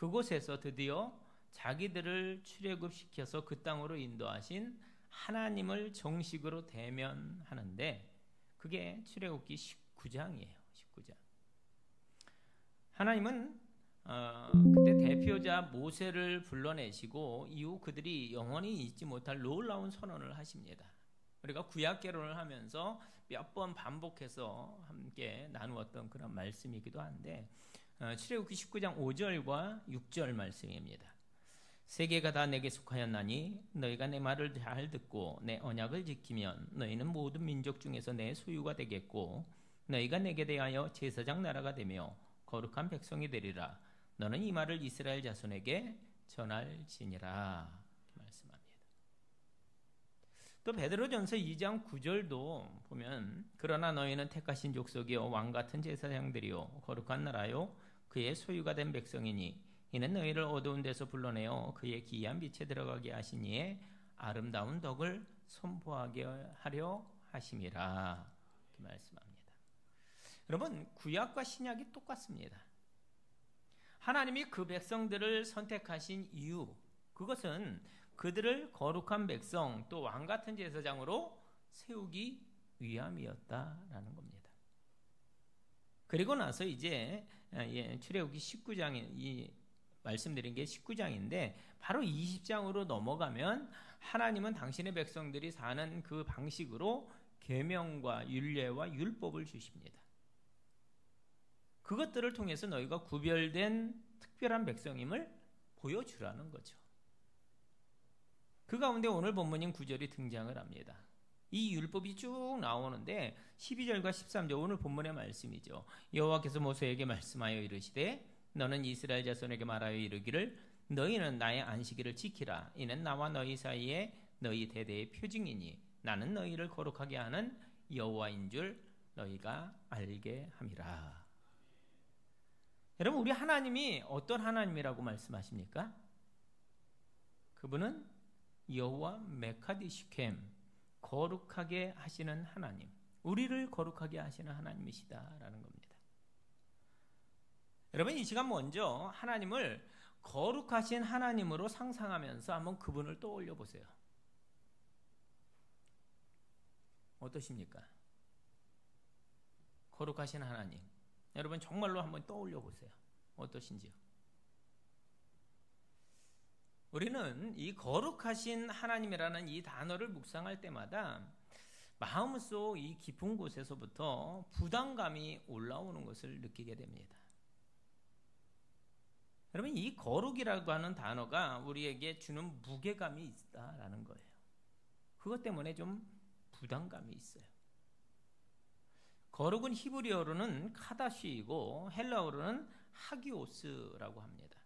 그곳에서 드디어 자기들을 출애굽시켜서 그 땅으로 인도하신 하나님을 정식으로 대면하는데, 그게 출애굽기 19장이에요. 19장. 하나님은 그때 대표자 모세를 불러내시고 이후 그들이 영원히 잊지 못할 놀라운 선언을 하십니다. 우리가 구약개론을 하면서 몇 번 반복해서 함께 나누었던 그런 말씀이기도 한데, 출애굽기 19장 5절과 6절 말씀입니다. 세계가 다 내게 속하였나니 너희가 내 말을 잘 듣고 내 언약을 지키면 너희는 모든 민족 중에서 내 소유가 되겠고 너희가 내게 대하여 제사장 나라가 되며 거룩한 백성이 되리라. 너는 이 말을 이스라엘 자손에게 전할지니라. 말씀합니다. 또 베드로전서 2장 9절도 보면 그러나 너희는 택하신 족속이요 왕같은 제사장들이요 거룩한 나라요 그의 소유가 된 백성이니 이는 너희를 어두운 데서 불러내어 그의 기이한 빛에 들어가게 하시니에 아름다운 덕을 선포하게 하려 하심이라. 이렇게 말씀합니다. 여러분, 구약과 신약이 똑같습니다. 하나님이 그 백성들을 선택하신 이유, 그것은 그들을 거룩한 백성 또 왕같은 제사장으로 세우기 위함이었다라는 겁니다. 그리고 나서 이제 출애굽기 19장이 말씀드린 게 19장인데 바로 20장으로 넘어가면 하나님은 당신의 백성들이 사는 그 방식으로 계명과 율례와 율법을 주십니다. 그것들을 통해서 너희가 구별된 특별한 백성임을 보여주라는 거죠. 그 가운데 오늘 본문인 9절이 등장을 합니다. 이 율법이 쭉 나오는데 12절과 13절 오늘 본문의 말씀이죠. 여호와께서 모세에게 말씀하여 이르시되 너는 이스라엘 자손에게 말하여 이르기를 너희는 나의 안식일을 지키라. 이는 나와 너희 사이에 너희 대대의 표징이니 나는 너희를 거룩하게 하는 여호와인 줄 너희가 알게 함이라. 여러분, 우리 하나님이 어떤 하나님이라고 말씀하십니까? 그분은 여호와 메카디시켐, 거룩하게 하시는 하나님, 우리를 거룩하게 하시는 하나님이시다라는 겁니다. 여러분, 이 시간 먼저 하나님을 거룩하신 하나님으로 상상하면서 한번 그분을 떠올려 보세요. 어떠십니까? 거룩하신 하나님, 여러분 정말로 한번 떠올려 보세요. 어떠신지요? 우리는 이 거룩하신 하나님이라는 이 단어를 묵상할 때마다 마음속 이 깊은 곳에서부터 부담감이 올라오는 것을 느끼게 됩니다. 여러분, 이 거룩이라고 하는 단어가 우리에게 주는 무게감이 있다라는 거예요. 그것 때문에 좀 부담감이 있어요. 거룩은 히브리어로는 카다시이고 헬라어로는 하기오스라고 합니다.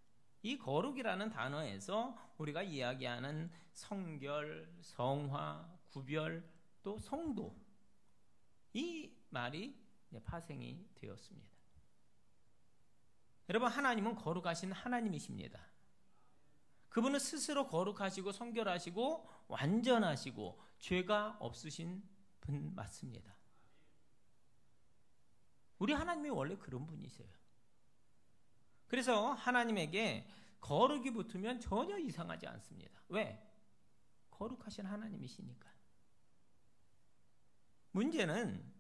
이 거룩이라는 단어에서 우리가 이야기하는 성결, 성화, 구별, 또 성도, 이 말이 파생이 되었습니다. 여러분, 하나님은 거룩하신 하나님이십니다. 그분은 스스로 거룩하시고 성결하시고 완전하시고 죄가 없으신 분 맞습니다. 우리 하나님이 원래 그런 분이세요. 그래서 하나님에게 거룩이 붙으면 전혀 이상하지 않습니다. 왜? 거룩하신 하나님이시니까. 문제는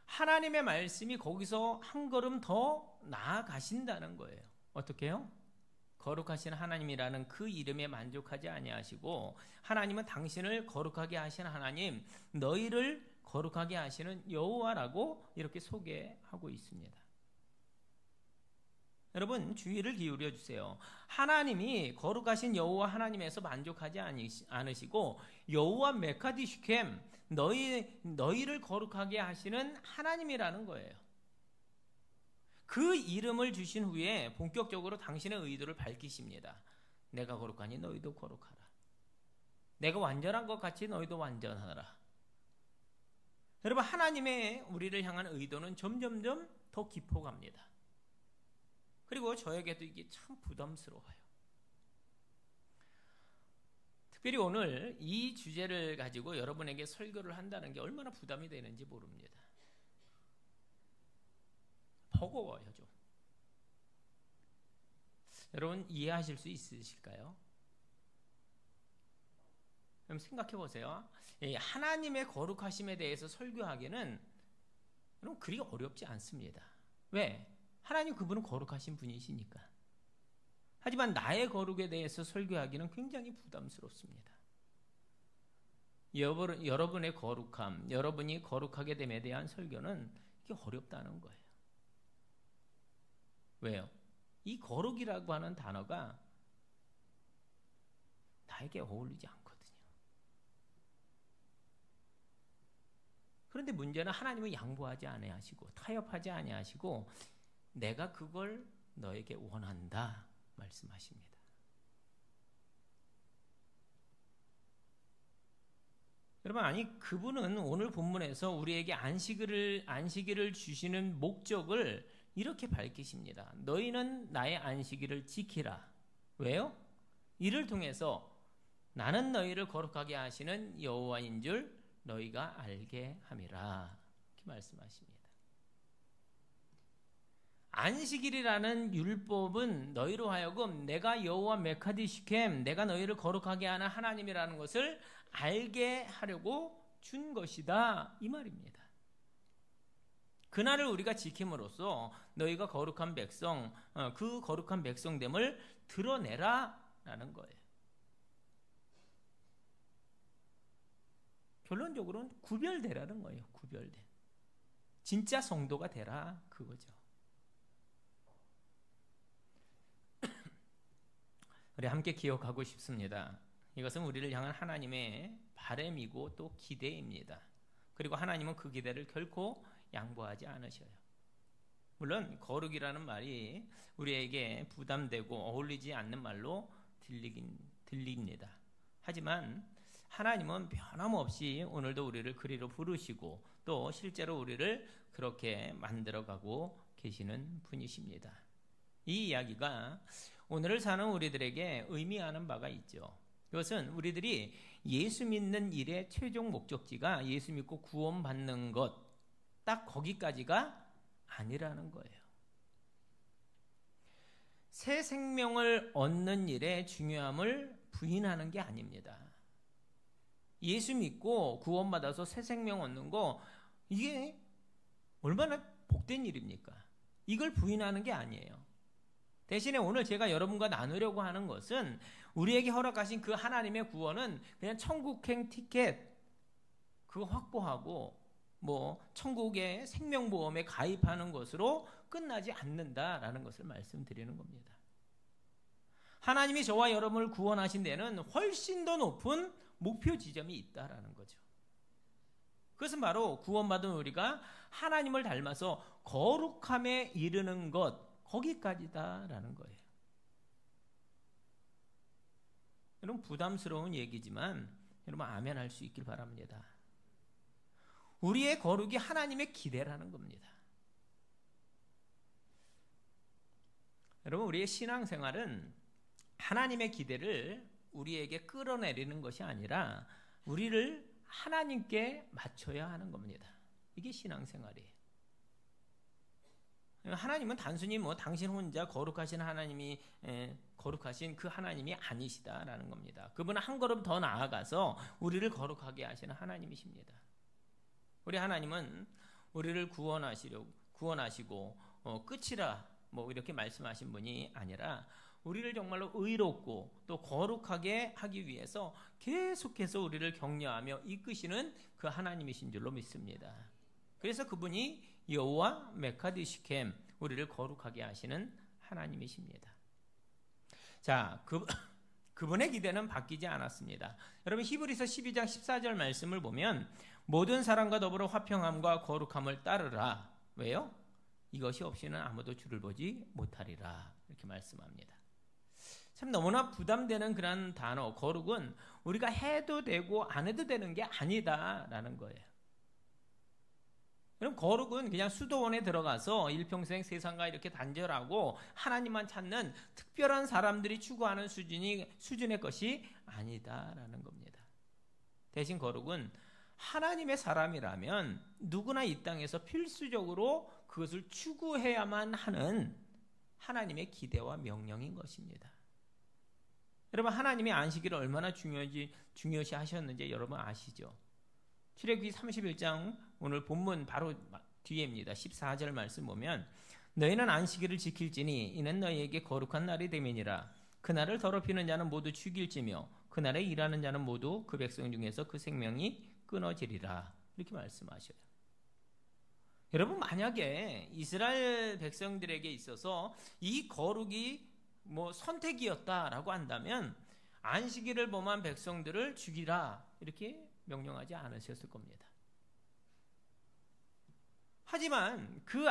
하나님의 말씀이 거기서 한 걸음 더 나아가신다는 거예요. 어떻게 해요? 거룩하신 하나님이라는 그 이름에 만족하지 아니하시고 하나님은 당신을 거룩하게 하신 하나님, 너희를 거룩하게 하시는 여호와라고 이렇게 소개하고 있습니다. 여러분, 주의를 기울여 주세요. 하나님이 거룩하신 여호와 하나님에서 만족하지 않으시고 여호와 메카디시켐, 너희를 거룩하게 하시는 하나님이라는 거예요. 그 이름을 주신 후에 본격적으로 당신의 의도를 밝히십니다. 내가 거룩하니 너희도 거룩하라. 내가 완전한 것 같이 너희도 완전하라. 여러분, 하나님의 우리를 향한 의도는 점점점 더 깊어갑니다. 그리고 저에게도 이게 참 부담스러워요. 특별히 오늘 이 주제를 가지고 여러분에게 설교를 한다는 게 얼마나 부담이 되는지 모릅니다. 버거워요, 좀. 여러분 이해하실 수 있으실까요? 그럼 생각해 보세요. 하나님의 거룩하심에 대해서 설교하기는 여러분 그리 어렵지 않습니다. 왜? 하나님 그분은 거룩하신 분이시니까. 하지만 나의 거룩에 대해서 설교하기는 굉장히 부담스럽습니다. 여러분의 거룩함, 여러분이 거룩하게 됨에 대한 설교는 이게 어렵다는 거예요. 왜요? 이 거룩이라고 하는 단어가 나에게 어울리지 않거든요. 그런데 문제는 하나님은 양보하지 아니하시고 타협하지 아니하시고 내가 그걸 너에게 원한다 말씀하십니다. 여러분, 아니 그분은 오늘 본문에서 우리에게 안식일을 주시는 목적을 이렇게 밝히십니다. 너희는 나의 안식일을 지키라. 왜요? 이를 통해서 나는 너희를 거룩하게 하시는 여호와인 줄 너희가 알게 함이라. 이렇게 말씀하십니다. 안식일이라는 율법은 너희로 하여금 내가 여호와 메카디시켐, 내가 너희를 거룩하게 하는 하나님이라는 것을 알게 하려고 준 것이다, 이 말입니다. 그날을 우리가 지킴으로써 너희가 거룩한 백성, 그 거룩한 백성됨을 드러내라라는 거예요. 결론적으로는 구별되라는 거예요. 구별된. 진짜 성도가 되라, 그거죠. 우리 함께 기억하고 싶습니다. 이것은 우리를 향한 하나님의 바람이고 또 기대입니다. 그리고 하나님은 그 기대를 결코 양보하지 않으셔요. 물론 거룩이라는 말이 우리에게 부담되고 어울리지 않는 말로 들립니다. 하지만 하나님은 변함없이 오늘도 우리를 그리로 부르시고 또 실제로 우리를 그렇게 만들어가고 계시는 분이십니다. 이 이야기가 오늘을 사는 우리들에게 의미하는 바가 있죠. 그것은 우리들이 예수 믿는 일의 최종 목적지가 예수 믿고 구원받는 것, 딱 거기까지가 아니라는 거예요. 새 생명을 얻는 일의 중요함을 부인하는 게 아닙니다. 예수 믿고 구원받아서 새 생명 얻는 거, 이게 얼마나 복된 일입니까? 이걸 부인하는 게 아니에요. 대신에 오늘 제가 여러분과 나누려고 하는 것은 우리에게 허락하신 그 하나님의 구원은 그냥 천국행 티켓 그거 확보하고 뭐 천국의 생명보험에 가입하는 것으로 끝나지 않는다라는 것을 말씀드리는 겁니다. 하나님이 저와 여러분을 구원하신 데는 훨씬 더 높은 목표 지점이 있다라는 거죠. 그것은 바로 구원받은 우리가 하나님을 닮아서 거룩함에 이르는 것, 거기까지다라는 거예요. 여러분 부담스러운 얘기지만 여러분 아멘 할 수 있길 바랍니다. 우리의 거룩이 하나님의 기대라는 겁니다. 여러분 우리의 신앙생활은 하나님의 기대를 우리에게 끌어내리는 것이 아니라 우리를 하나님께 맞춰야 하는 겁니다. 이게 신앙생활이에요. 하나님은 단순히 뭐 당신 혼자 거룩하신 하나님이 거룩하신 그 하나님이 아니시다라는 겁니다. 그분은 한 걸음 더 나아가서 우리를 거룩하게 하시는 하나님이십니다. 우리 하나님은 우리를 구원하시고 끝이라 뭐 이렇게 말씀하신 분이 아니라 우리를 정말로 의롭고 또 거룩하게 하기 위해서 계속해서 우리를 격려하며 이끄시는 그 하나님이신 줄로 믿습니다. 그래서 그분이 여호와 메카디시켐, 우리를 거룩하게 하시는 하나님이십니다. 자, 그분의 기대는 바뀌지 않았습니다. 여러분 히브리서 12장 14절 말씀을 보면 모든 사람과 더불어 화평함과 거룩함을 따르라. 왜요? 이것이 없이는 아무도 주를 보지 못하리라. 이렇게 말씀합니다. 참 너무나 부담되는 그런 단어, 거룩은 우리가 해도 되고 안 해도 되는 게 아니다라는 거예요. 그럼 거룩은 그냥 수도원에 들어가서 일평생 세상과 이렇게 단절하고 하나님만 찾는 특별한 사람들이 추구하는 수준의 것이 아니다라는 겁니다. 대신 거룩은 하나님의 사람이라면 누구나 이 땅에서 필수적으로 그것을 추구해야만 하는 하나님의 기대와 명령인 것입니다. 여러분, 하나님이 안식일을 얼마나 중요시 하셨는지 여러분 아시죠? 출애굽기 31장 오늘 본문 바로 뒤에입니다. 14절 말씀 보면 너희는 안식일을 지킬지니 이는 너희에게 거룩한 날이 됨이니라. 그날을 더럽히는 자는 모두 죽일지며 그날에 일하는 자는 모두 그 백성 중에서 그 생명이 끊어지리라. 이렇게 말씀하셔요. 여러분, 만약에 이스라엘 백성들에게 있어서 이 거룩이 선택이었다라고 한다면 안식일을 범한 백성들을 죽이라 이렇게 명령하지 않으셨을 겁니다. 하지만 그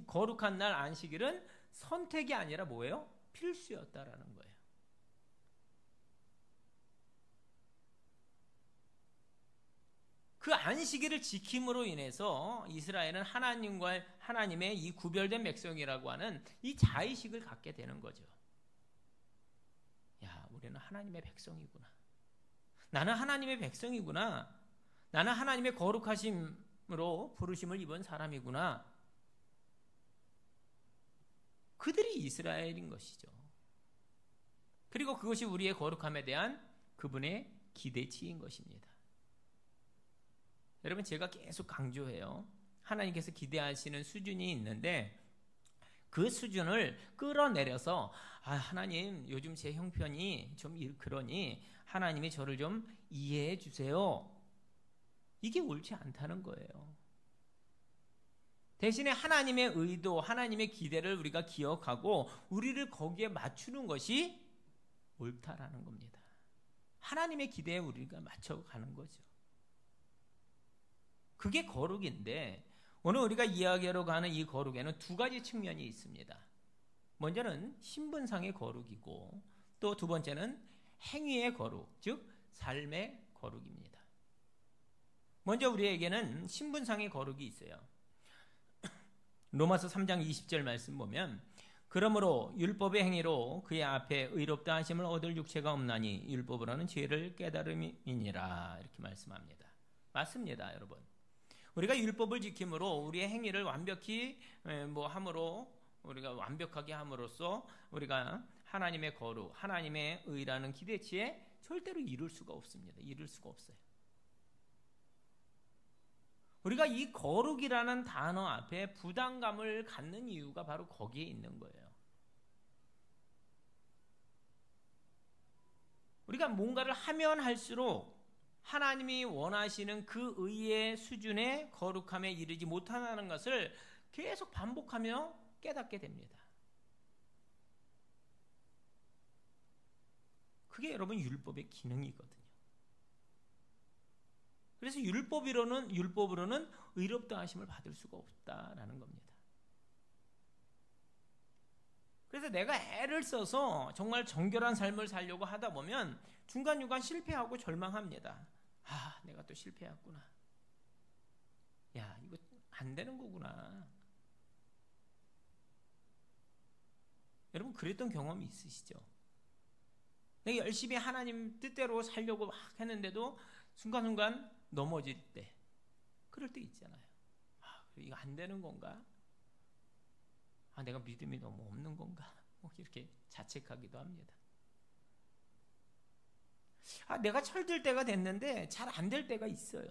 거룩한 날 안식일은 선택이 아니라 뭐예요? 필수였다라는 거예요. 그 안식일을 지킴으로 인해서 이스라엘은 하나님의 이 구별된 백성이라고 하는 이 자의식을 갖게 되는 거죠. 야, 우리는 하나님의 백성이구나. 나는 하나님의 백성이구나. 나는 하나님의 거룩하심으로 부르심을 입은 사람이구나. 그들이 이스라엘인 것이죠. 그리고 그것이 우리의 거룩함에 대한 그분의 기대치인 것입니다. 여러분, 제가 계속 강조해요. 하나님께서 기대하시는 수준이 있는데 그 수준을 끌어내려서 하나님 요즘 제 형편이 좀 그러니 하나님이 저를 좀 이해해 주세요. 이게 옳지 않다는 거예요. 대신에 하나님의 의도, 하나님의 기대를 우리가 기억하고 우리를 거기에 맞추는 것이 옳다라는 겁니다. 하나님의 기대에 우리가 맞춰가는 거죠. 그게 거룩인데 오늘 우리가 이야기하러 가는 이 거룩에는 두 가지 측면이 있습니다. 먼저는 신분상의 거룩이고 또 두 번째는 행위의 거룩, 즉 삶의 거룩입니다. 먼저 우리에게는 신분상의 거룩이 있어요. 로마서 3장 20절 말씀 보면 그러므로 율법의 행위로 그의 앞에 의롭다 하심을 얻을 육체가 없나니 율법으로는 죄를 깨달음이니라 이렇게 말씀합니다. 맞습니다, 여러분. 우리가 율법을 지킴으로 우리의 행위를 완벽히 함으로 우리가 완벽하게 함으로써 우리가 하나님의 거룩, 하나님의 의라는 기대치에 절대로 이룰 수가 없습니다. 이룰 수가 없어요. 우리가 이 거룩이라는 단어 앞에 부담감을 갖는 이유가 바로 거기에 있는 거예요. 우리가 뭔가를 하면 할수록 하나님이 원하시는 그 의의 수준의 거룩함에 이르지 못하는 것을 계속 반복하며 깨닫게 됩니다. 그게 여러분 율법의 기능이거든요. 그래서 율법으로는 의롭다 하심을 받을 수가 없다라는 겁니다. 그래서 내가 애를 써서 정말 정결한 삶을 살려고 하다 보면 중간중간 실패하고 절망합니다. 내가 또 실패했구나. 야, 이거 안 되는 거구나. 여러분, 그랬던 경험이 있으시죠? 내가 열심히 하나님 뜻대로 살려고 막 했는데도 순간순간 넘어질 때, 그럴 때 있잖아요. 이거 안 되는 건가? 내가 믿음이 너무 없는 건가? 이렇게 자책하기도 합니다. 내가 철들 때가 됐는데 잘 안 될 때가 있어요.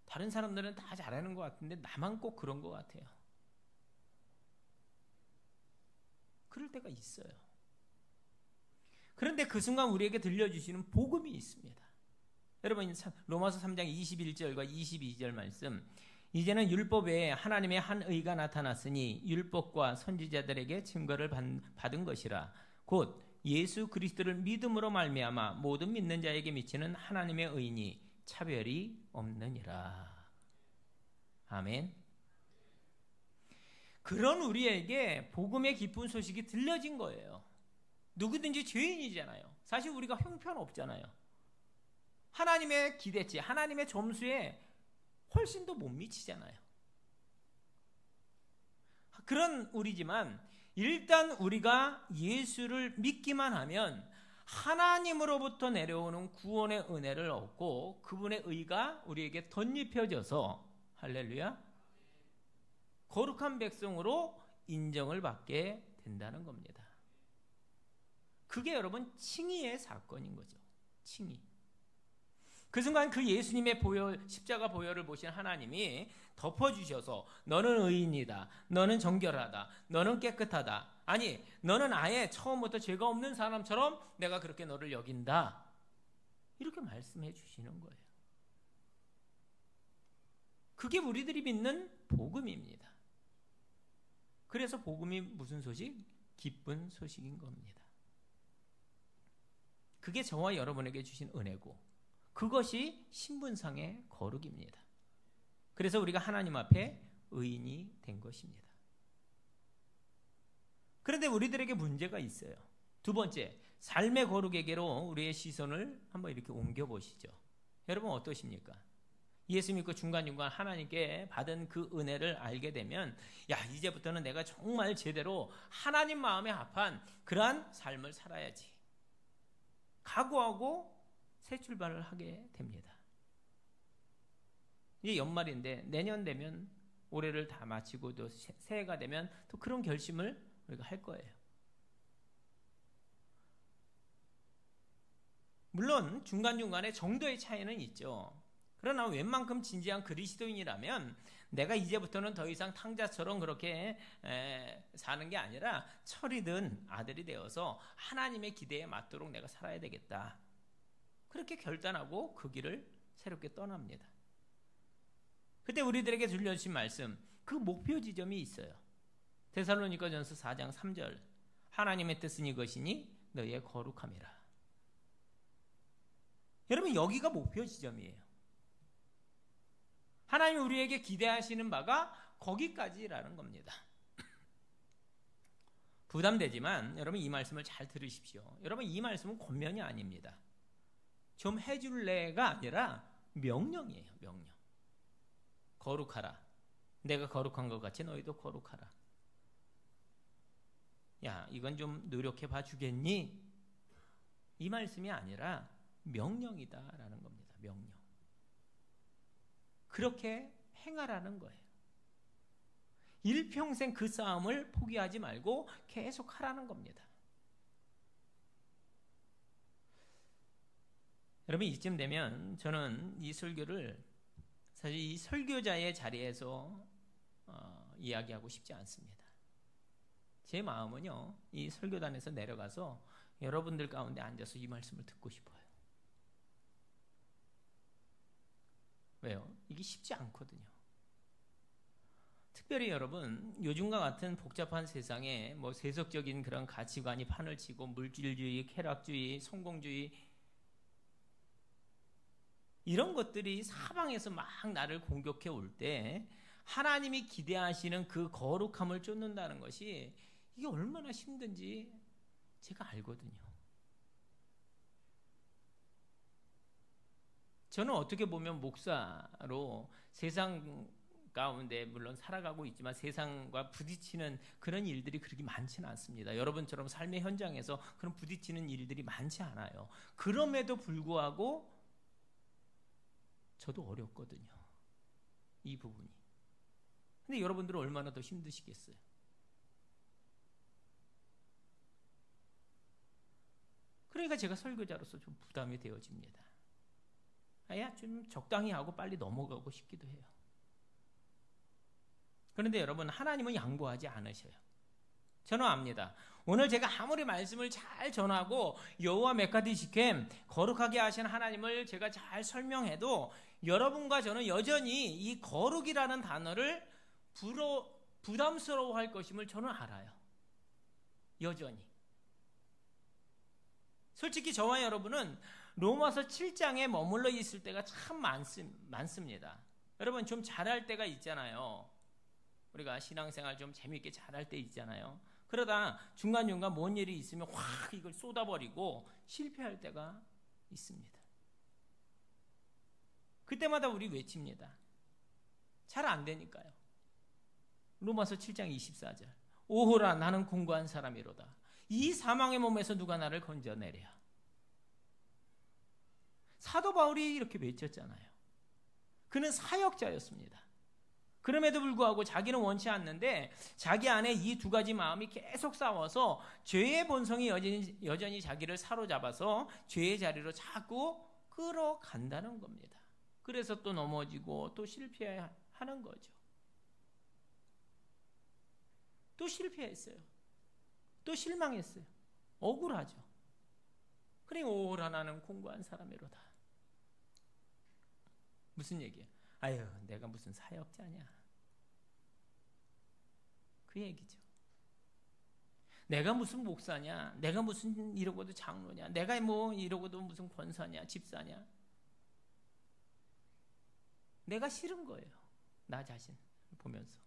다른 사람들은 다 잘하는 것 같은데 나만 꼭 그런 것 같아요. 그럴 때가 있어요. 그런데 그 순간 우리에게 들려주시는 복음이 있습니다. 여러분, 로마서 3장 21절과 22절 말씀, 이제는 율법 외에 하나님의 한 의가 나타났으니 율법과 선지자들에게 증거를 받은 것이라. 곧 예수 그리스도를 믿음으로 말미암아 모든 믿는 자에게 미치는 하나님의 의니 차별이 없느니라. 아멘. 그런 우리에게 복음의 기쁜 소식이 들려진 거예요. 누구든지 죄인이잖아요. 사실 우리가 형편없잖아요. 하나님의 기대치, 하나님의 점수에 훨씬 더 못 미치잖아요. 그런 우리지만 일단 우리가 예수를 믿기만 하면 하나님으로부터 내려오는 구원의 은혜를 얻고 그분의 의가 우리에게 덧입혀져서 할렐루야, 거룩한 백성으로 인정을 받게 된다는 겁니다. 그게 여러분 칭의의 사건인 거죠. 칭의. 그 순간 그 예수님의 십자가 보혈을 보신 하나님이 덮어주셔서 너는 의인이다, 너는 정결하다, 너는 깨끗하다, 아니 너는 아예 처음부터 죄가 없는 사람처럼 내가 그렇게 너를 여긴다, 이렇게 말씀해 주시는 거예요. 그게 우리들이 믿는 복음입니다. 그래서 복음이 무슨 소식? 기쁜 소식인 겁니다. 그게 저와 여러분에게 주신 은혜고 그것이 신분상의 거룩입니다. 그래서 우리가 하나님 앞에 의인이 된 것입니다. 그런데 우리들에게 문제가 있어요. 두 번째, 삶의 거룩에게로 우리의 시선을 한번 이렇게 옮겨보시죠. 여러분 어떠십니까? 예수 믿고 중간중간 하나님께 받은 그 은혜를 알게 되면 야, 이제부터는 내가 정말 제대로 하나님 마음에 합한 그러한 삶을 살아야지 각오하고 새 출발을 하게 됩니다. 이제 연말인데 내년 되면 올해를 다 마치고 또 새해가 되면 또 그런 결심을 우리가 할 거예요. 물론 중간중간에 정도의 차이는 있죠. 그러나 웬만큼 진지한 그리스도인이라면 내가 이제부터는 더 이상 탕자처럼 그렇게 사는 게 아니라 철이 든 아들이 되어서 하나님의 기대에 맞도록 내가 살아야 되겠다. 그렇게 결단하고 그 길을 새롭게 떠납니다. 그때 우리들에게 들려주신 말씀, 그 목표 지점이 있어요. 데살로니가전서 4장 3절, 하나님의 뜻은 이것이니 너희의 거룩함이라. 여러분 여기가 목표 지점이에요. 하나님이 우리에게 기대하시는 바가 거기까지라는 겁니다. 부담되지만 여러분 이 말씀을 잘 들으십시오. 여러분 이 말씀은 권면이 아닙니다. 좀 해줄래가 아니라 명령이에요. 명령. 거룩하라. 내가 거룩한 것 같이 너희도 거룩하라. 야, 이건 좀 노력해 봐 주겠니? 이 말씀이 아니라 명령이다라는 겁니다. 명령. 그렇게 행하라는 거예요. 일평생 그 싸움을 포기하지 말고 계속 하라는 겁니다. 여러분 이쯤 되면 저는 이 설교를 사실 이 설교자의 자리에서 이야기하고 싶지 않습니다. 제 마음은요, 이 설교단에서 내려가서 여러분들 가운데 앉아서 이 말씀을 듣고 싶어요. 왜요? 이게 쉽지 않거든요. 특별히 여러분, 요즘과 같은 복잡한 세상에 뭐 세속적인 그런 가치관이 판을 치고 물질주의, 쾌락주의, 성공주의 이런 것들이 사방에서 막 나를 공격해 올 때 하나님이 기대하시는 그 거룩함을 쫓는다는 것이 이게 얼마나 힘든지 제가 알거든요. 저는 어떻게 보면 목사로 세상 가운데 물론 살아가고 있지만 세상과 부딪히는 그런 일들이 그렇게 많지는 않습니다. 여러분처럼 삶의 현장에서 그런 부딪히는 일들이 많지 않아요. 그럼에도 불구하고 저도 어렵거든요. 이 부분이. 근데 여러분들은 얼마나 더 힘드시겠어요? 그러니까 제가 설교자로서 좀 부담이 되어집니다. 아야 좀 적당히 하고 빨리 넘어가고 싶기도 해요. 그런데 여러분 하나님은 양보하지 않으셔요. 저는 압니다. 오늘 제가 아무리 말씀을 잘 전하고 여호와 메카디 시켐 거룩하게 하신 하나님을 제가 잘 설명해도 여러분과 저는 여전히 이 거룩이라는 단어를 부담스러워할 것임을 저는 알아요. 여전히. 솔직히 저와 여러분은 로마서 7장에 머물러 있을 때가 참 많습니다. 여러분 좀 잘할 때가 있잖아요. 우리가 신앙생활 좀 재미있게 잘할 때 있잖아요. 그러다 중간중간 뭔 일이 있으면 확 이걸 쏟아버리고 실패할 때가 있습니다. 그때마다 우리 외칩니다. 잘 안 되니까요. 로마서 7장 24절. 오호라 나는 공고한 사람이로다. 이 사망의 몸에서 누가 나를 건져내랴. 사도 바울이 이렇게 외쳤잖아요. 그는 사역자였습니다. 그럼에도 불구하고 자기는 원치 않는데 자기 안에 이 두 가지 마음이 계속 싸워서 죄의 본성이 여전히 자기를 사로잡아서 죄의 자리로 자꾸 끌어간다는 겁니다. 그래서 또 넘어지고 또 실패하는 거죠. 또 실패했어요. 또 실망했어요. 억울하죠. 그러니 오라 나는 공고한 사람이로다. 무슨 얘기야? 아유, 내가 무슨 사역자냐? 그 얘기죠. 내가 무슨 목사냐? 내가 무슨 이러고도 장로냐? 내가 뭐 이러고도 무슨 권사냐? 집사냐? 내가 싫은 거예요. 나 자신 보면서.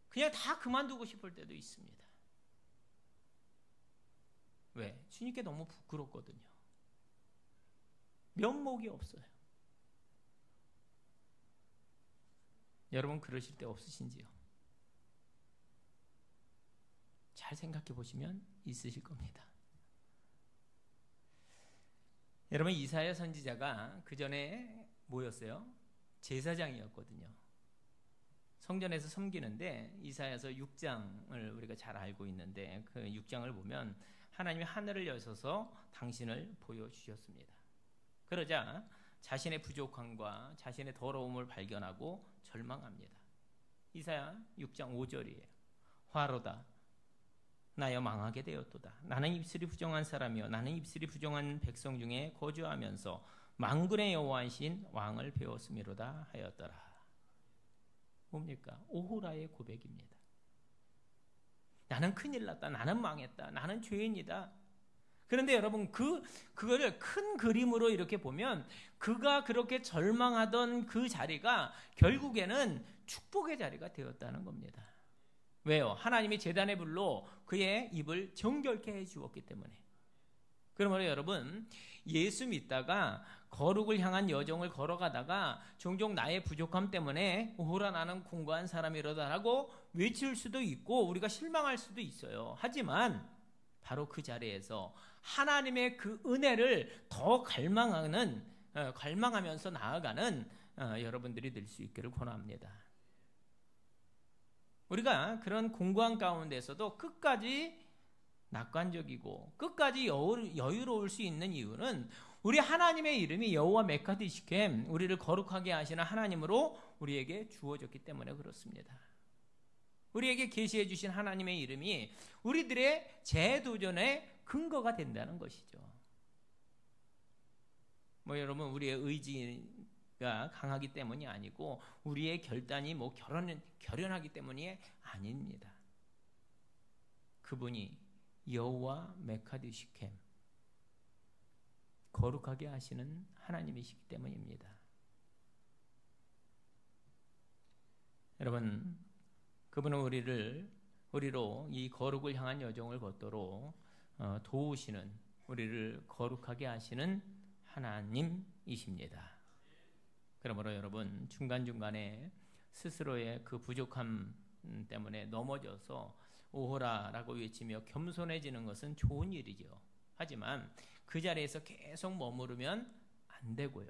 그냥 다 그만두고 싶을 때도 있습니다. 왜? 주님께 너무 부끄럽거든요. 면목이 없어요. 여러분 그러실 때 없으신지요? 잘 생각해 보시면 있으실 겁니다. 여러분 이사야 선지자가 그 전에 뭐였어요? 제사장이었거든요. 성전에서 섬기는데 이사야서 6장을 우리가 잘 알고 있는데 그 6장을 보면 하나님이 하늘을 여셔서 당신을 보여주셨습니다. 그러자 자신의 부족함과 자신의 더러움을 발견하고 절망합니다. 이사야 6장 5절이에요. 화로다. 나여 망하게 되었도다. 나는 입술이 부정한 사람이요 나는 입술이 부정한 백성 중에 거주하면서 만군의 여호와이신 왕을 배웠음이로다 하였더라. 뭡니까? 오호라의 고백입니다. 나는 큰일 났다. 나는 망했다. 나는 죄인이다. 그런데 여러분 그거를 큰 그림으로 이렇게 보면 그가 그렇게 절망하던 그 자리가 결국에는 축복의 자리가 되었다는 겁니다. 왜요? 하나님이 제단의 불로 그의 입을 정결케 해 주었기 때문에. 그러므로 여러분 예수 믿다가 거룩을 향한 여정을 걸어가다가 종종 나의 부족함 때문에 오호라 나는 공고한 사람이로다라고 외칠 수도 있고 우리가 실망할 수도 있어요. 하지만 바로 그 자리에서 하나님의 그 은혜를 더 갈망하면서 나아가는 여러분들이 될 수 있기를 권합니다. 우리가 그런 공고한 가운데서도 끝까지 낙관적이고 끝까지 여유로울 수 있는 이유는 우리 하나님의 이름이 여호와 메카디시켐 우리를 거룩하게 하시는 하나님으로 우리에게 주어졌기 때문에 그렇습니다. 우리에게 계시해 주신 하나님의 이름이 우리들의 재도전의 근거가 된다는 것이죠. 뭐 여러분 우리의 의지가 강하기 때문이 아니고 우리의 결단이 뭐 결연하기 때문이 아닙니다. 그분이 여호와 메카디시켐 거룩하게 하시는 하나님이시기 때문입니다. 여러분 그분은 우리로 이 거룩을 향한 여정을 걷도록 도우시는 우리를 거룩하게 하시는 하나님이십니다. 그러므로 여러분 중간중간에 스스로의 그 부족함 때문에 넘어져서 오호라라고 외치며 겸손해지는 것은 좋은 일이죠. 하지만 그 자리에서 계속 머무르면 안 되고요.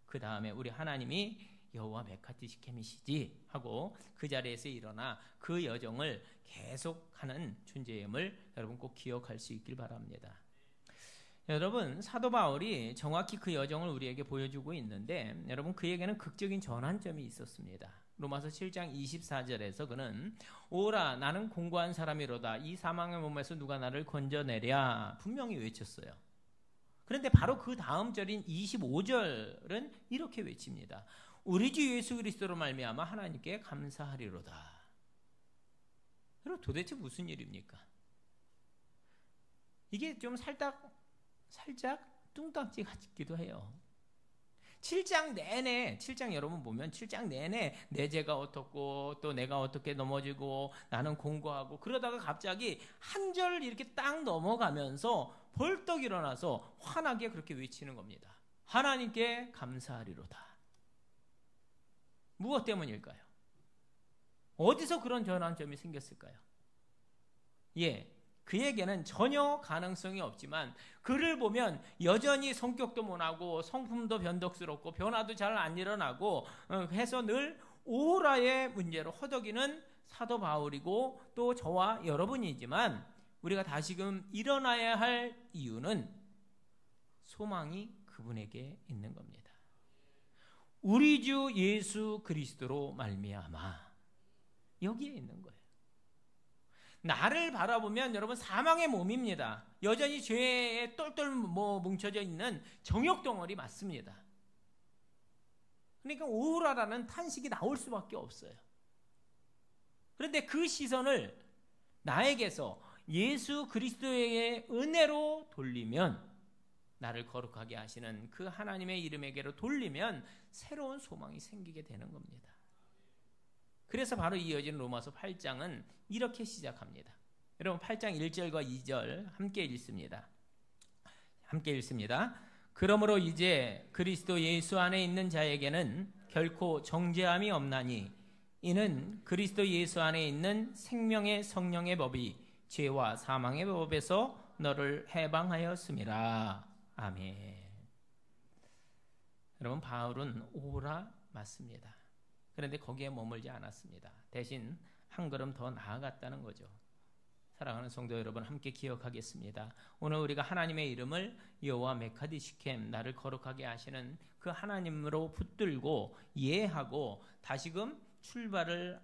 그 다음에 우리 하나님이 여호와 메카디시켐이시지 하고 그 자리에서 일어나 그 여정을 계속하는 존재임을 여러분 꼭 기억할 수 있길 바랍니다. 여러분 사도 바울이 정확히 그 여정을 우리에게 보여주고 있는데 여러분 그에게는 극적인 전환점이 있었습니다. 로마서 7장 24절에서 그는 오라 나는 공고한 사람이로다 이 사망의 몸에서 누가 나를 건져내랴 분명히 외쳤어요. 그런데 바로 그 다음 절인 25절은 이렇게 외칩니다. 우리 주 예수 그리스도로 말미암아 하나님께 감사하리로다. 여러분 도대체 무슨 일입니까? 이게 좀 살짝 뚱땅지 같기도 해요. 7장 여러분 보면 7장 내내 내 죄가 어떻고 또 내가 어떻게 넘어지고 나는 공고하고 그러다가 갑자기 한 절 이렇게 딱 넘어가면서 벌떡 일어나서 환하게 그렇게 외치는 겁니다. 하나님께 감사하리로다. 무엇 때문일까요? 어디서 그런 전환점이 생겼을까요? 그에게는 전혀 가능성이 없지만 그를 보면 여전히 성격도 모나고 성품도 변덕스럽고 변화도 잘 안 일어나고 해서 늘 오라의 문제로 허덕이는 사도 바울이고 또 저와 여러분이지만 우리가 다시금 일어나야 할 이유는 소망이 그분에게 있는 겁니다. 우리 주 예수 그리스도로 말미암아 여기에 있는 거예요. 나를 바라보면 여러분 사망의 몸입니다. 여전히 죄에 똘똘 뭉쳐져 있는 정욕 덩어리 맞습니다. 그러니까 오라라는 탄식이 나올 수밖에 없어요. 그런데 그 시선을 나에게서 예수 그리스도의 은혜로 돌리면 나를 거룩하게 하시는 그 하나님의 이름에게로 돌리면 새로운 소망이 생기게 되는 겁니다. 그래서 바로 이어지는 로마서 8장은 이렇게 시작합니다. 여러분 8장 1절과 2절 함께 읽습니다. 함께 읽습니다. 그러므로 이제 그리스도 예수 안에 있는 자에게는 결코 정죄함이 없나니 이는 그리스도 예수 안에 있는 생명의 성령의 법이 죄와 사망의 법에서 너를 해방하였음이라. 아멘. 여러분 바울은 오라 맞습니다. 그런데 거기에 머물지 않았습니다. 대신 한 걸음 더 나아갔다는 거죠. 사랑하는 성도 여러분 함께 기억하겠습니다. 오늘 우리가 하나님의 이름을 여호와 메카디시켐 나를 거룩하게 하시는 그 하나님으로 붙들고 이해하고 다시금 출발을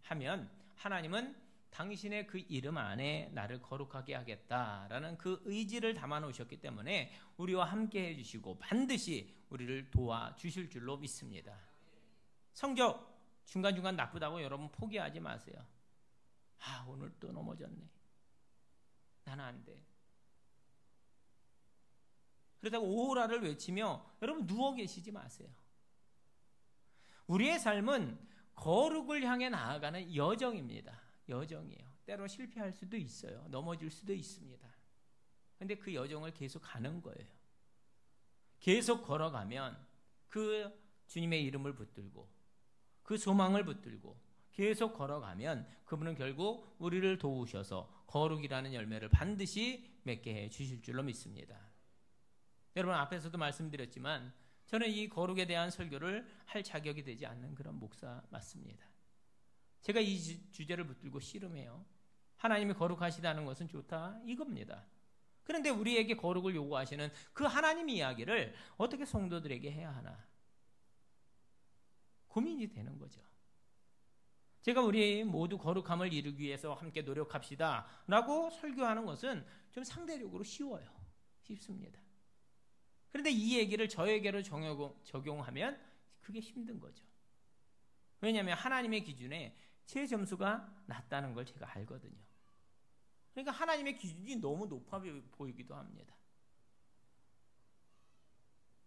하면 하나님은 당신의 그 이름 안에 나를 거룩하게 하겠다라는 그 의지를 담아 놓으셨기 때문에 우리와 함께 해주시고 반드시 우리를 도와주실 줄로 믿습니다. 성적 중간중간 나쁘다고 여러분 포기하지 마세요. 아 오늘 또 넘어졌네. 나는 안 돼. 그렇다고 오라를 외치며 여러분 누워 계시지 마세요. 우리의 삶은 거룩을 향해 나아가는 여정입니다. 여정이에요. 때로 실패할 수도 있어요. 넘어질 수도 있습니다. 그런데 그 여정을 계속 가는 거예요. 계속 걸어가면 그 주님의 이름을 붙들고 그 소망을 붙들고 계속 걸어가면 그분은 결국 우리를 도우셔서 거룩이라는 열매를 반드시 맺게 해 주실 줄로 믿습니다. 여러분 앞에서도 말씀드렸지만 저는 이 거룩에 대한 설교를 할 자격이 되지 않는 그런 목사 맞습니다. 제가 이 주제를 붙들고 씨름해요. 하나님이 거룩하시다는 것은 좋다 이겁니다. 그런데 우리에게 거룩을 요구하시는 그 하나님 이야기를 어떻게 성도들에게 해야 하나 고민이 되는 거죠. 제가 우리 모두 거룩함을 이루기 위해서 함께 노력합시다 라고 설교하는 것은 좀 상대적으로 쉽습니다. 그런데 이 얘기를 저에게로 적용하면 그게 힘든 거죠. 왜냐하면 하나님의 기준에 제 점수가 낮다는 걸 제가 알거든요. 그러니까 하나님의 기준이 너무 높아 보이기도 합니다.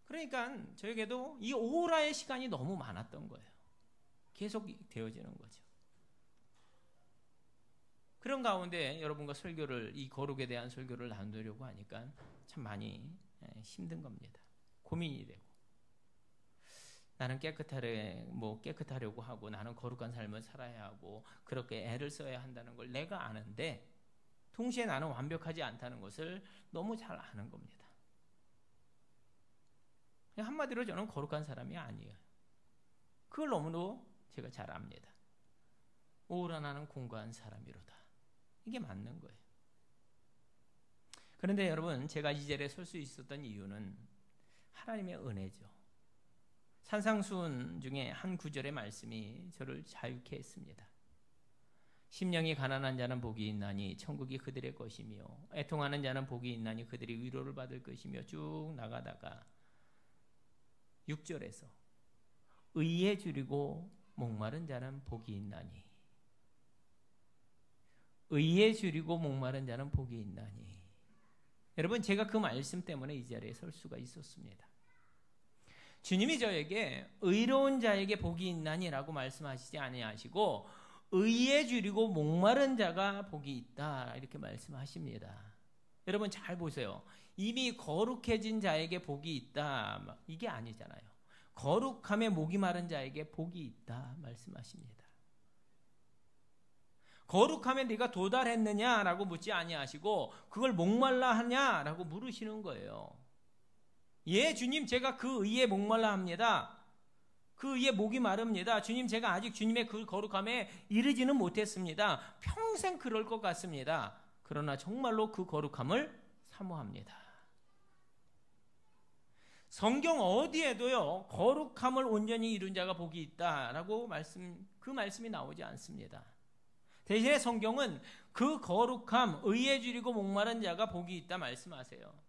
그러니까 저에게도 이 오라의 시간이 너무 많았던 거예요. 계속 되어지는 거죠. 그런 가운데 여러분과 이 거룩에 대한 설교를 나누려고 하니까 참 많이 힘든 겁니다. 고민이 되고. 나는 깨끗하려고 하고 나는 거룩한 삶을 살아야 하고 그렇게 애를 써야 한다는 걸 내가 아는데 동시에 나는 완벽하지 않다는 것을 너무 잘 아는 겁니다. 한마디로 저는 거룩한 사람이 아니에요. 그걸 너무도 제가 잘 압니다. 오라 나는 공고한 사람이로다. 이게 맞는 거예요. 그런데 여러분 제가 이 자리에 설 수 있었던 이유는 하나님의 은혜죠. 산상수훈 중에 한 구절의 말씀이 저를 자유케 했습니다. 심령이 가난한 자는 복이 있나니 천국이 그들의 것이며 애통하는 자는 복이 있나니 그들이 위로를 받을 것이며 쭉 나가다가 6절에서 의에 줄이고 목마른 자는 복이 있나니 의에 줄이고 목마른 자는 복이 있나니 여러분 제가 그 말씀 때문에 이 자리에 설 수가 있었습니다. 주님이 저에게 의로운 자에게 복이 있나니라고 말씀하시지 아니하시고 의에 줄이고 목마른 자가 복이 있다 이렇게 말씀하십니다. 여러분 잘 보세요. 이미 거룩해진 자에게 복이 있다 이게 아니잖아요. 거룩함에 목이 마른 자에게 복이 있다 말씀하십니다. 거룩함에 네가 도달했느냐라고 묻지 아니하시고 그걸 목말라 하냐라고 물으시는 거예요. 예, 주님, 제가 그 의에 목말라 합니다. 그 의에 목이 마릅니다. 주님, 제가 아직 주님의 그 거룩함에 이르지는 못했습니다. 평생 그럴 것 같습니다. 그러나 정말로 그 거룩함을 사모합니다. 성경 어디에도요, 거룩함을 온전히 이룬 자가 복이 있다라고 그 말씀이 나오지 않습니다. 대신에 성경은 그 거룩함, 의에 줄이고 목마른 자가 복이 있다 말씀하세요.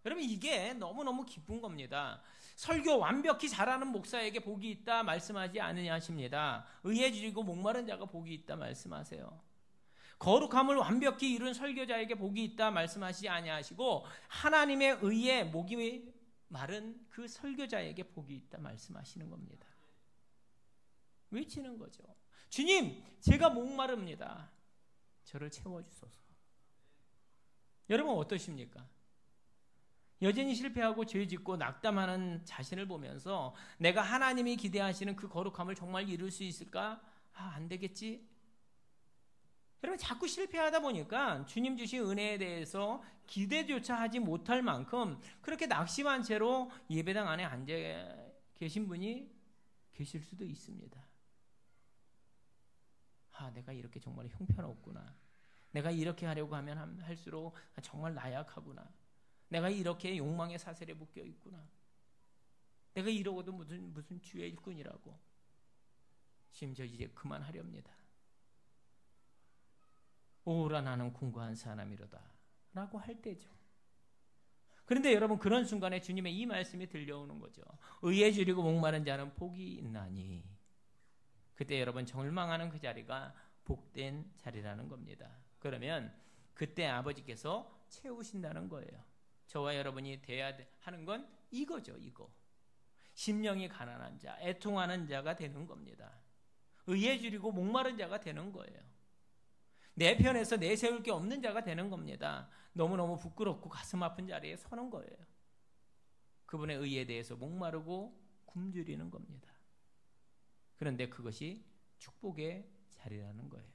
여러분, 이게 너무너무 기쁜 겁니다. 설교 완벽히 잘하는 목사에게 복이 있다 말씀하지 않으냐십니다. 의에 줄이고 목마른 자가 복이 있다 말씀하세요. 거룩함을 완벽히 이룬 설교자에게 복이 있다 말씀하시지 아니하시고 하나님의 의에 목이 마른 그 설교자에게 복이 있다 말씀하시는 겁니다. 외치는 거죠. 주님, 제가 목마릅니다. 저를 채워주소서. 여러분 어떠십니까? 여전히 실패하고 죄짓고 낙담하는 자신을 보면서 내가 하나님이 기대하시는 그 거룩함을 정말 이룰 수 있을까? 안 되겠지? 여러분, 자꾸 실패하다 보니까 주님 주신 은혜에 대해서 기대조차 하지 못할 만큼 그렇게 낙심한 채로 예배당 안에 앉아 계신 분이 계실 수도 있습니다. 내가 이렇게 정말 형편없구나. 내가 이렇게 하려고 하면 할수록 정말 나약하구나. 내가 이렇게 욕망의 사슬에 묶여 있구나. 내가 이러고도 무슨 주의 일꾼이라고. 심지어 이제 그만하렵니다. 오라 나는 궁고한 사람이로다 라고 할 때죠. 그런데 여러분, 그런 순간에 주님의 이 말씀이 들려오는 거죠. 의에 줄이고 목마른 자는 복이 있나니. 그때 여러분, 절망하는 그 자리가 복된 자리라는 겁니다. 그러면 그때 아버지께서 채우신다는 거예요. 저와 여러분이 돼야 하는 건 이거죠. 이거. 심령이 가난한 자, 애통하는 자가 되는 겁니다. 의에 줄이고 목마른 자가 되는 거예요. 내 편에서 내세울 게 없는 자가 되는 겁니다. 너무너무 부끄럽고 가슴 아픈 자리에 서는 거예요. 그분의 의에 대해서 목마르고 굶주리는 겁니다. 그런데 그것이 축복의 자리라는 거예요.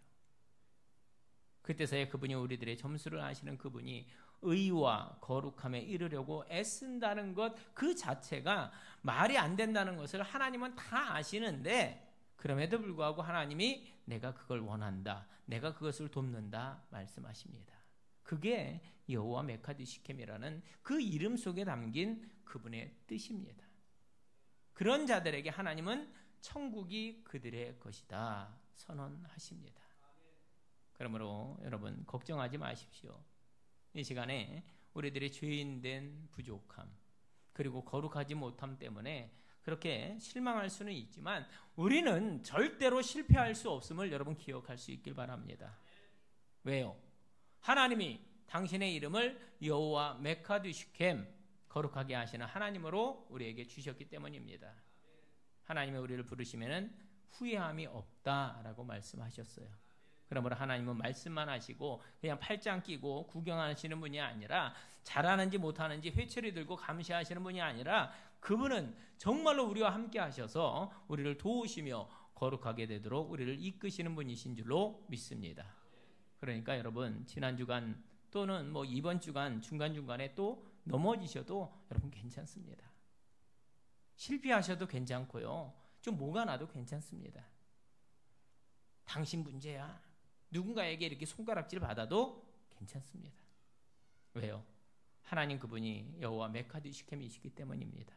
그때서야 그분이 우리들의 점수를 아시는 그분이 의와 거룩함에 이르려고 애쓴다는 것 그 자체가 말이 안 된다는 것을 하나님은 다 아시는데, 그럼에도 불구하고 하나님이 내가 그걸 원한다, 내가 그것을 돕는다 말씀하십니다. 그게 여호와 메카드시켐이라는 그 이름 속에 담긴 그분의 뜻입니다. 그런 자들에게 하나님은 천국이 그들의 것이다 선언하십니다. 그러므로 여러분, 걱정하지 마십시오. 이 시간에 우리들의 죄인된 부족함, 그리고 거룩하지 못함 때문에 그렇게 실망할 수는 있지만 우리는 절대로 실패할 수 없음을 여러분 기억할 수 있길 바랍니다. 왜요? 하나님이 당신의 이름을 여호와 메카드시켐, 거룩하게 하시는 하나님으로 우리에게 주셨기 때문입니다. 하나님이 우리를 부르시면 후회함이 없다라고 말씀하셨어요. 그러므로 하나님은 말씀만 하시고 그냥 팔짱 끼고 구경하시는 분이 아니라, 잘하는지 못하는지 회초리 들고 감시하시는 분이 아니라, 그분은 정말로 우리와 함께 하셔서 우리를 도우시며 거룩하게 되도록 우리를 이끄시는 분이신 줄로 믿습니다. 그러니까 여러분, 지난 주간 또는 이번 주간 중간중간에 또 넘어지셔도 여러분 괜찮습니다. 실패하셔도 괜찮고요. 좀 뭐가 나도 괜찮습니다. 당신 문제야. 누군가에게 이렇게 손가락질 받아도 괜찮습니다. 왜요? 하나님 그분이 여호와 메카드시켐이시기 때문입니다.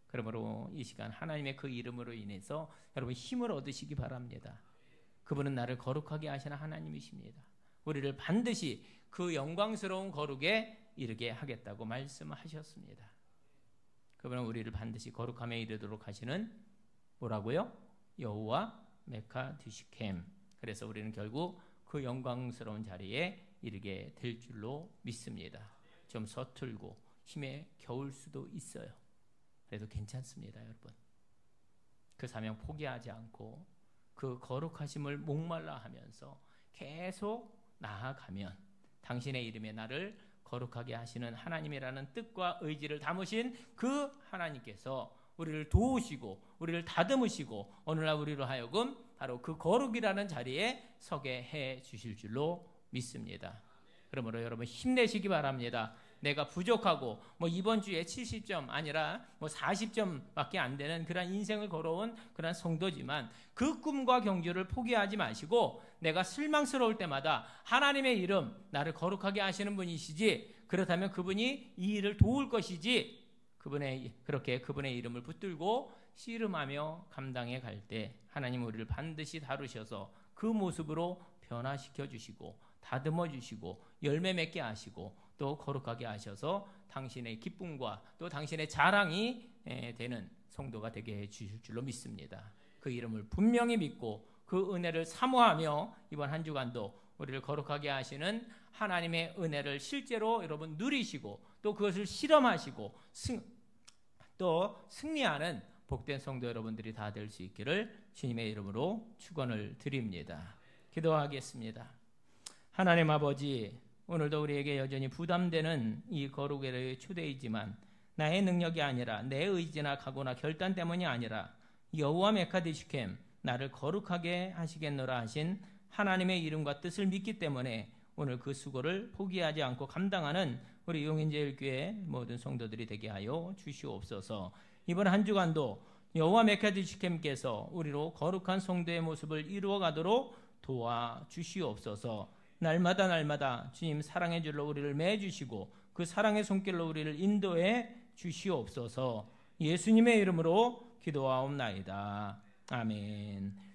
그러므로 이 시간 하나님의 그 이름으로 인해서 여러분 힘을 얻으시기 바랍니다. 그분은 나를 거룩하게 하시는 하나님이십니다. 우리를 반드시 그 영광스러운 거룩에 이르게 하겠다고 말씀하셨습니다. 그분은 우리를 반드시 거룩함에 이르도록 하시는 뭐라고요? 여호와 메카드시켐. 그래서 우리는 결국 그 영광스러운 자리에 이르게 될 줄로 믿습니다. 좀 서툴고 힘에 겨울 수도 있어요. 그래도 괜찮습니다, 여러분. 그 사명 포기하지 않고 그 거룩하심을 목말라 하면서 계속 나아가면 당신의 이름에 나를 거룩하게 하시는 하나님이라는 뜻과 의지를 담으신 그 하나님께서 우리를 도우시고 우리를 다듬으시고 어느 날 우리로 하여금 바로 그 거룩이라는 자리에 서게 해 주실 줄로 믿습니다. 그러므로 여러분 힘내시기 바랍니다. 내가 부족하고 이번 주에 70점 아니라 40점밖에 안 되는 그런 인생을 걸어온 그런 성도지만 그 꿈과 경주를 포기하지 마시고 내가 실망스러울 때마다 하나님의 이름 나를 거룩하게 하시는 분이시지, 그렇다면 그분이 이 일을 도울 것이지, 그렇게 그분의 이름을 붙들고 씨름하며 감당해 갈 때 하나님 우리를 반드시 다루셔서 그 모습으로 변화시켜 주시고 다듬어 주시고 열매 맺게 하시고 또 거룩하게 하셔서 당신의 기쁨과 또 당신의 자랑이 되는 성도가 되게 해 주실 줄로 믿습니다. 그 이름을 분명히 믿고 그 은혜를 사모하며 이번 한 주간도 우리를 거룩하게 하시는 하나님의 은혜를 실제로 여러분 누리시고 또 그것을 실험하시고 또 승리하는 복된 성도 여러분들이 다 될 수 있기를 주님의 이름으로 축원을 드립니다. 기도하겠습니다. 하나님 아버지, 오늘도 우리에게 여전히 부담되는 이 거룩의 초대이지만 나의 능력이 아니라 내 의지나 각오나 결단 때문이 아니라 여호와 메카디시켐 나를 거룩하게 하시겠노라 하신 하나님의 이름과 뜻을 믿기 때문에 오늘 그 수고를 포기하지 않고 감당하는 우리 용인제일교회 모든 성도들이 되게 하여 주시옵소서. 이번 한 주간도 여호와 메카디시켐께서 우리로 거룩한 성도의 모습을 이루어가도록 도와주시옵소서. 날마다 주님 사랑의 줄로 우리를 매주시고 그 사랑의 손길로 우리를 인도해 주시옵소서. 예수님의 이름으로 기도하옵나이다. 아멘.